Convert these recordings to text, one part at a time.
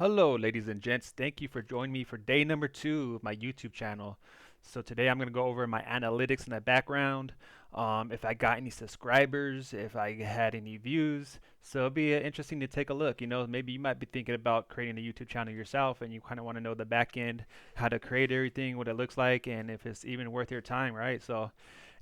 Hello, ladies and gents. Thank you for joining me for day number 2 of my YouTube channel. So today I'm going to go over my analytics in the background, if I got any subscribers, if I had any views. So it'll be interesting to take a look. Maybe you might be thinking about creating a YouTube channel yourself and you kind of want to know the back end, how to create everything, what it looks like, and if it's even worth your time, right? So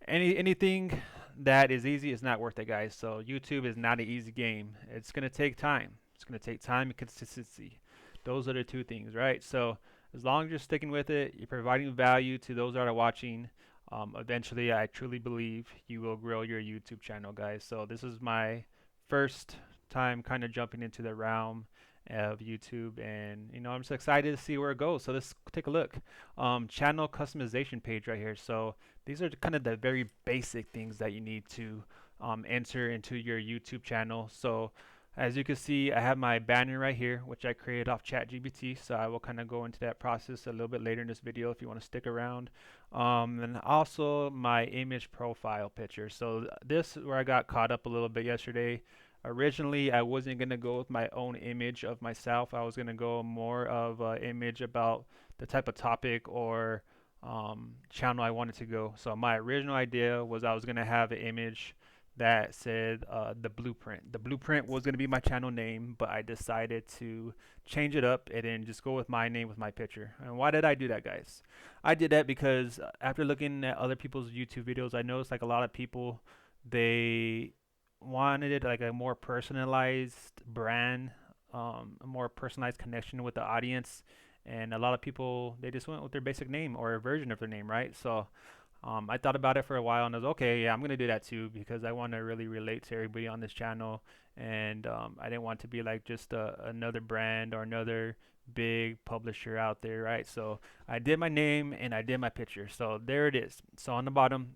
anything that is easy is not worth it, guys. So YouTube is not an easy game. It's going to take time. It's going to take time and consistency. Those are the two things, right? So as long as you're sticking with it, you're providing value to those that are watching. Eventually, I truly believe you will grow your YouTube channel, guys. So this is my first time kind of jumping into the realm of YouTube, and I'm just excited to see where it goes. So let's take a look. Channel customization page right here. So these are kind of the very basic things that you need to enter into your YouTube channel. So as you can see, I have my banner right here, which I created off ChatGPT. So I will kind of go into that process a little bit later in this video if you want to stick around. And also my image profile picture. So this is where I got caught up a little bit yesterday. Originally, I wasn't going to go with my own image of myself. I was going to go more of an image about the type of topic or channel I wanted to go. So my original idea was I was going to have an image that said the blueprint. The blueprint was going to be my channel name, but I decided to change it up and then just go with my name with my picture. And why did I do that, guys? I did that because after looking at other people's YouTube videos, I noticed like a lot of people, they wanted it like a more personalized brand, a more personalized connection with the audience. And a lot of people, they just went with their basic name or a version of their name, right? So I thought about it for a while and I was okay, yeah, I'm gonna do that too because I want to really relate to everybody on this channel, and I didn't want to be like just another brand or another big publisher out there, right? So I did my name and I did my picture. So there it is. So on the bottom,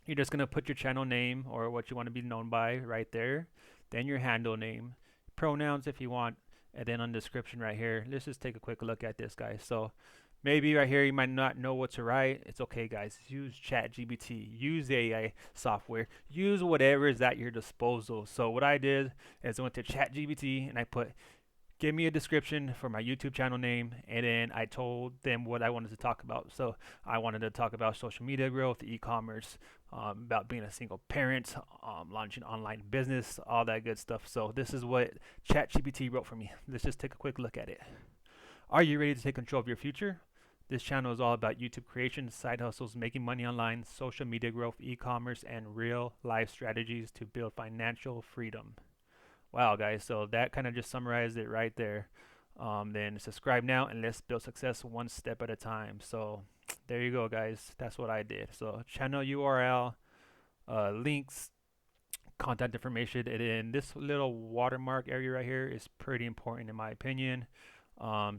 you're just gonna put your channel name or what you want to be known by right there, then your handle name, pronouns if you want, and then on the description right here. Let's just take a quick look at this, guys. So maybe right here you might not know what to write. It's okay, guys. Use ChatGPT, use AI software, use whatever is at your disposal. So what I did is I went to ChatGPT and I put, give me a description for my YouTube channel name, and then I told them what I wanted to talk about. So I wanted to talk about social media growth, e-commerce, about being a single parent, launching online business, all that good stuff. So this is what ChatGPT wrote for me. Let's just take a quick look at it. Are you ready to take control of your future? This channel is all about YouTube creation, side hustles, making money online, social media growth, e-commerce, and real life strategies to build financial freedom. Wow, guys, so that kind of just summarized it right there. Then subscribe now and let's build success one step at a time. So there you go, guys. That's what I did. So channel URL, links, contact information, and then this little watermark area right here is pretty important in my opinion.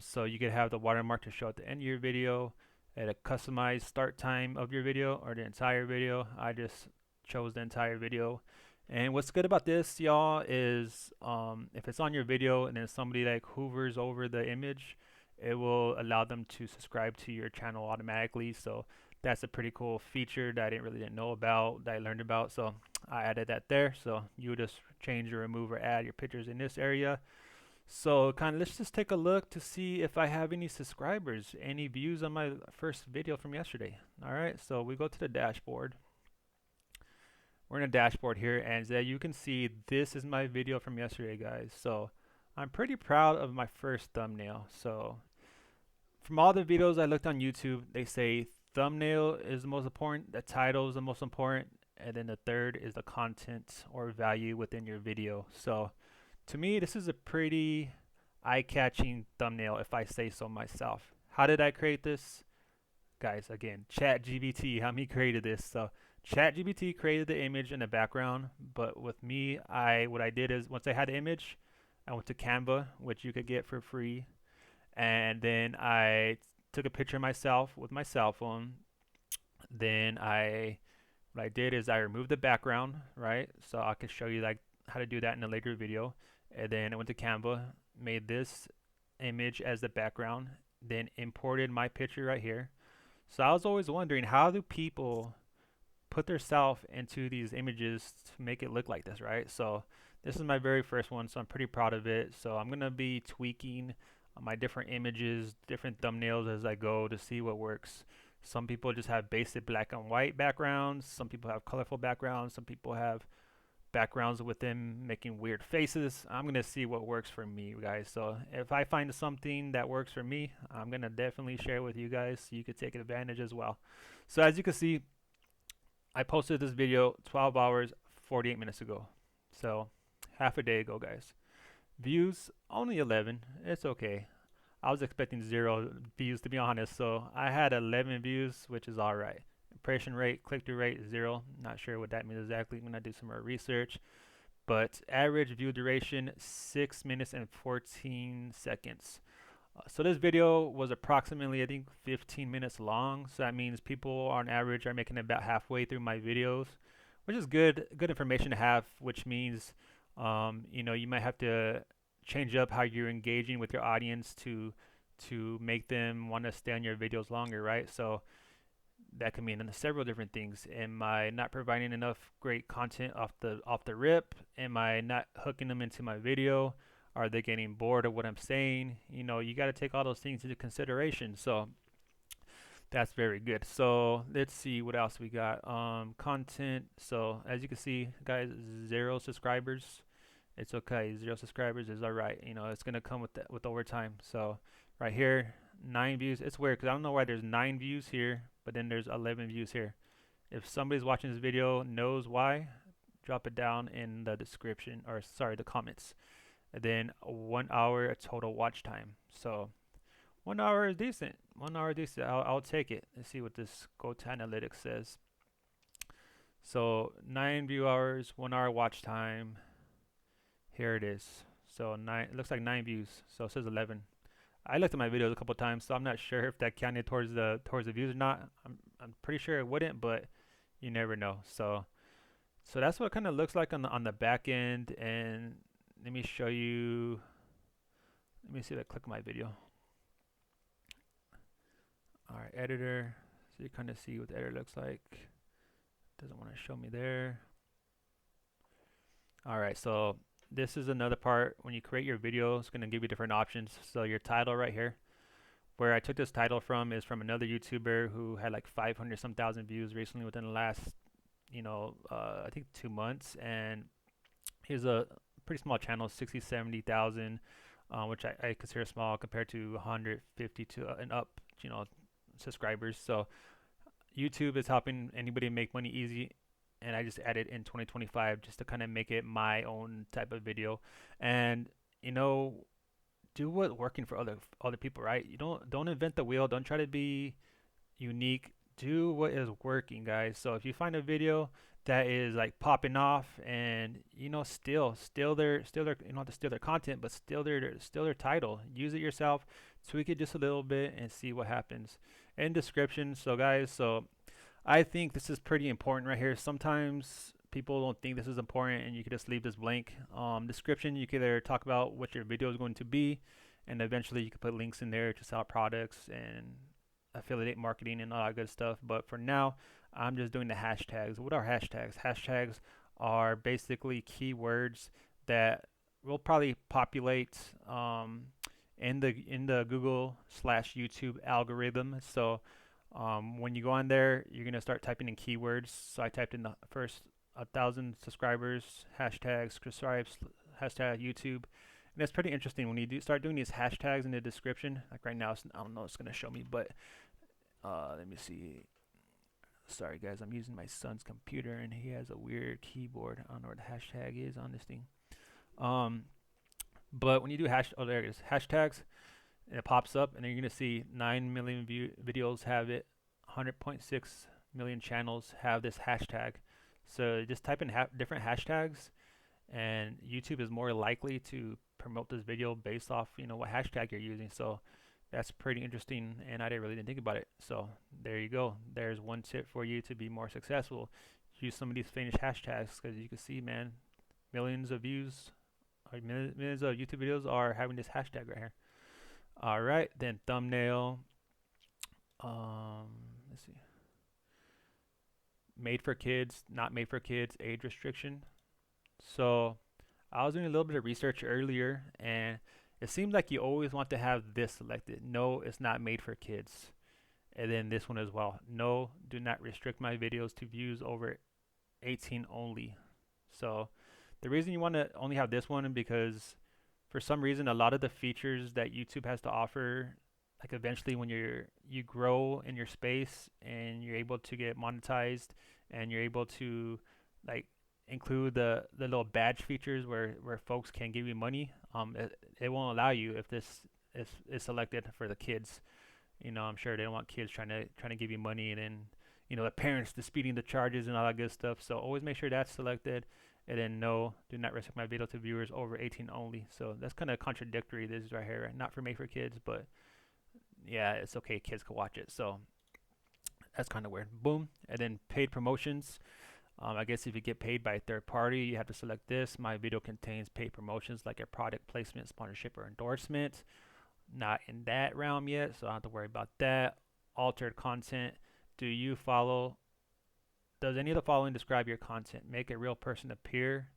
So you could have the watermark to show at the end of your video, at a customized start time of your video or the entire video. I just chose the entire video. And what's good about this, y'all, is if it's on your video and then somebody like hoovers over the image, it will allow them to subscribe to your channel automatically. So that's a pretty cool feature that I didn't know about, that I learned about. So I added that there. So you just change or remove or add your pictures in this area. So kind of let's just take a look to see if I have any subscribers, any views on my first video from yesterday. All right, so we go to the dashboard. We're in a dashboard here, and as you can see, this is my video from yesterday, guys. So I'm pretty proud of my first thumbnail. So from all the videos I looked on YouTube, they say thumbnail is the most important, the title is the most important, and then the third is the content or value within your video. So to me, this is a pretty eye-catching thumbnail if I say so myself. How did I create this? Guys, again, ChatGPT, how me created this. So ChatGPT created the image in the background, but with me, what I did is once I had the image, I went to Canva, which you could get for free, and then I took a picture of myself with my cell phone. Then what I did is I removed the background, right? So I could show you like how to do that in a later video. And then I went to Canva, made this image as the background, then imported my picture right here. So I was always wondering, how do people put their self into these images to make it look like this, right? So this is my very first one, so I'm pretty proud of it. So I'm gonna be tweaking my different images, different thumbnails as I go to see what works. Some people just have basic black and white backgrounds. Some people have colorful backgrounds. Some people have backgrounds with them making weird faces. I'm gonna see what works for me, guys. So if I find something that works for me, I'm gonna definitely share it with you guys so you could take advantage as well. So as you can see, I posted this video 12 hours 48 minutes ago. So half a day ago, guys. Views only 11. It's okay. I was expecting 0 views to be honest, so I had 11 views, which is all right. Impression rate, click-through rate, 0. Not sure what that means exactly. I'm gonna do some more research. But average view duration, 6 minutes and 14 seconds. So this video was approximately, I think, 15 minutes long. So that means people on average are making it about halfway through my videos, which is good information to have. Which means, you might have to change up how you're engaging with your audience to make them want to stay on your videos longer, right? So that can mean several different things. Am I not providing enough great content off the rip? Am I not hooking them into my video? Are they getting bored of what I'm saying? You got to take all those things into consideration. So that's very good. So let's see what else we got. Content. So as you can see, guys, 0 subscribers. It's okay. 0 subscribers is all right. It's gonna come with overtime. So right here, 9 views. It's weird because I don't know why there's 9 views here, but then there's 11 views here. If somebody's watching this video knows why, drop it down in the description, or sorry, the comments. And then 1 hour total watch time. So 1 hour is decent. 1 hour is decent. I'll take it. Let's see what this go to analytics says. So 9 view hours, 1 hour watch time. Here it is. So it looks like 9 views. So it says 11. I looked at my videos a couple times, so I'm not sure if that counted towards the views or not. I'm pretty sure it wouldn't, but you never know. So that's what it kind of looks like on the back end. And let me show you. Let me see if I click my video. All right, editor. So you kind of see what the editor looks like. Doesn't want to show me there. All right, so this is another part. When you create your video, it's going to give you different options. So your title right here, where I took this title from, is from another YouTuber who had like 500 some thousand views recently within the last, I think 2 months. And here's a pretty small channel, 60, 70,000, which I consider small compared to 150 to and up, subscribers. So YouTube is helping anybody make money easy, and I just added in 2025 just to kind of make it my own type of video. And do what's working for other people, right? You don't invent the wheel. Don't try to be unique. Do what is working, guys. So if you find a video that is like popping off, and steal their you don't have to steal their content, but steal their title. Use it yourself, tweak it just a little bit, and see what happens. In description. So guys, I think this is pretty important right here. Sometimes people don't think this is important, and you can just leave this blank. Description, you can either talk about what your video is going to be, and eventually you can put links in there to sell products and affiliate marketing and all that good stuff. But for now, I'm just doing the hashtags. What are hashtags? Hashtags are basically keywords that will probably populate in the Google/YouTube algorithm. So when you go on there, you're gonna start typing in keywords. So I typed in the first 1,000 subscribers, hashtag subscribes, hashtag YouTube, and it's pretty interesting when you start doing these hashtags in the description. Like right now, I don't know, it's gonna show me, but let me see. Sorry guys, I'm using my son's computer and he has a weird keyboard. I don't know where the hashtag is on this thing. But when you do there it is, hashtags, and it pops up, and then you're gonna see 9 million videos have it, 100.6 million channels have this hashtag. So just type in different hashtags, and YouTube is more likely to promote this video based off what hashtag you're using. So that's pretty interesting, and I didn't think about it. So there you go. There's one tip for you to be more successful. Use some of these famous hashtags, because you can see, man, millions of views or millions of YouTube videos are having this hashtag right here. All right, then thumbnail. Let's see. Made for kids, not made for kids, age restriction. So I was doing a little bit of research earlier, and It seems like you always want to have this selected. No, it's not made for kids. And then this one as well. No, do not restrict my videos to views over 18 only. So the reason you want to only have this one is because for some reason a lot of the features that YouTube has to offer, like eventually when you grow in your space and you're able to get monetized and you're able to like include the little badge features where folks can give you money, it won't allow you if this is selected for the kids. I'm sure they don't want kids trying to give you money, and then the parents disputing the charges and all that good stuff. So always make sure that's selected, and then no, do not restrict my video to viewers over 18 only. So that's kind of contradictory. This is right here, right? Not for made for kids, but yeah, it's okay. Kids can watch it. So that's kind of weird. Boom, and then paid promotions. I guess if you get paid by a third party, you have to select this. My video contains paid promotions like a product placement, sponsorship, or endorsement. Not in that realm yet, so I don't have to worry about that. Altered content. Do you follow? Does any of the following describe your content? Make a real person appear.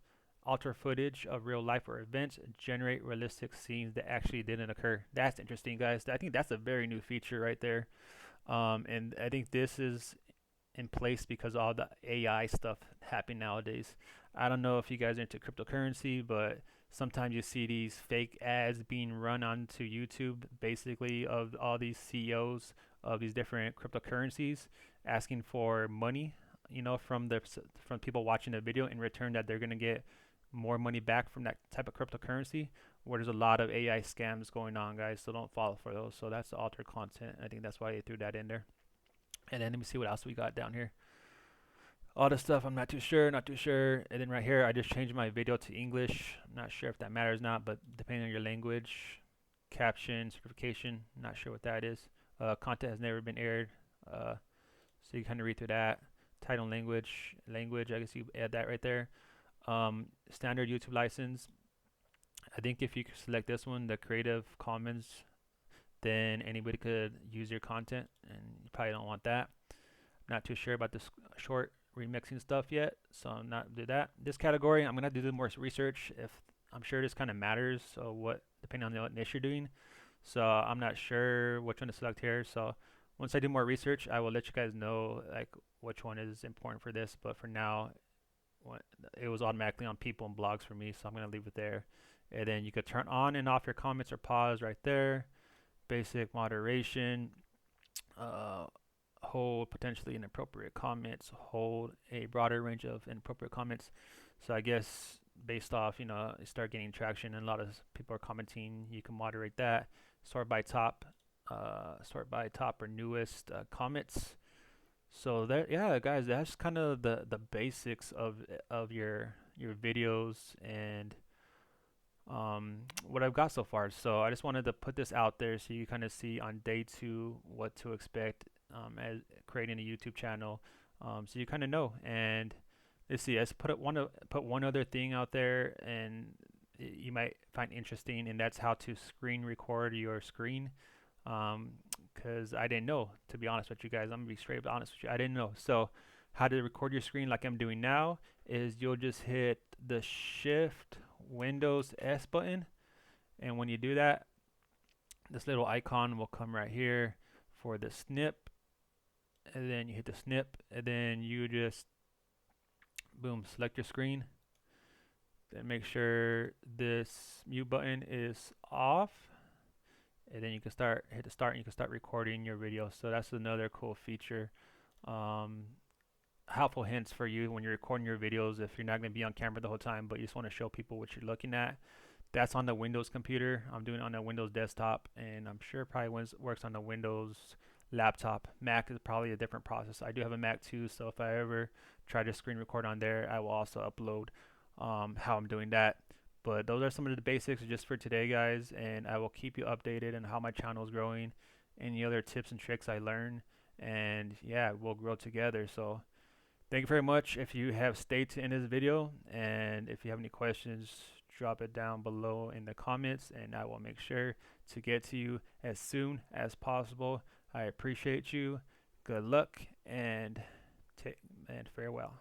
Alter footage of real life or events. Generate realistic scenes that actually didn't occur. That's interesting, guys. I think that's a very new feature right there. And I think this is in place because all the AI stuff happening nowadays. I don't know if you guys are into cryptocurrency, but sometimes you see these fake ads being run onto YouTube, basically of all these CEOs of these different cryptocurrencies asking for money, from people watching the video in return that they're gonna get more money back from that type of cryptocurrency. Where there's a lot of AI scams going on, guys. So don't fall for those. So that's the altered content. I think that's why they threw that in there. And then let me see what else we got down here. All this stuff I'm not too sure, not too sure. And then right here I just changed my video to English. I'm not sure if that matters or not, but depending on your language. Caption, certification, not sure what that is. Content has never been aired. So you kind of read through that. Title, language, I guess you add that right there. Standard YouTube license. I think if you select this one, the Creative Commons, then anybody could use your content, and you probably don't want that. Not too sure about this short remixing stuff yet, so I'm not do that. This category, I'm gonna do more research. If I'm sure this kind of matters, so what depending on the niche you're doing. So I'm not sure which one to select here. So once I do more research, I will let you guys know like which one is important for this. But for now, it was automatically on people and blogs for me, so I'm gonna leave it there. And then you could turn on and off your comments or pause right there. Basic moderation. Hold potentially inappropriate comments, hold a broader range of inappropriate comments. So I guess based off, you start getting traction and a lot of people are commenting, you can moderate that. Sort by top or newest comments. So that, yeah, guys, that's kind of the basics of your videos and what I've got so far. So I just wanted to put this out there so you kind of see on day 2 what to expect as creating a YouTube channel. So you kind of know. And let's see, let's put one other thing out there, and you might find interesting, and that's how to screen record your screen. Because I didn't know, to be honest with you guys. I'm gonna be straight up honest with you. I didn't know. So how to record your screen like I'm doing now is you'll just hit the Shift Windows S button, and when you do that, this little icon will come right here for the snip, and then you hit the snip, and then you just boom, select your screen, then make sure this mute button is off, and then you can hit the start, and you can start recording your video. So that's another cool feature. Helpful hints for you when you're recording your videos if you're not going to be on camera the whole time, but you just want to show people what you're looking at. That's on the Windows computer. I'm doing it on the Windows desktop, and I'm sure it probably works on the Windows laptop. Mac is probably a different process. I do have a Mac too, so if I ever try to screen record on there, I will also upload how I'm doing that. But those are some of the basics just for today, guys, and I will keep you updated on how my channel is growing, any other tips and tricks I learn, and yeah, we'll grow together. So thank you very much if you have stayed to end this video, and if you have any questions, drop it down below in the comments, and I will make sure to get to you as soon as possible. I appreciate you. Good luck and farewell.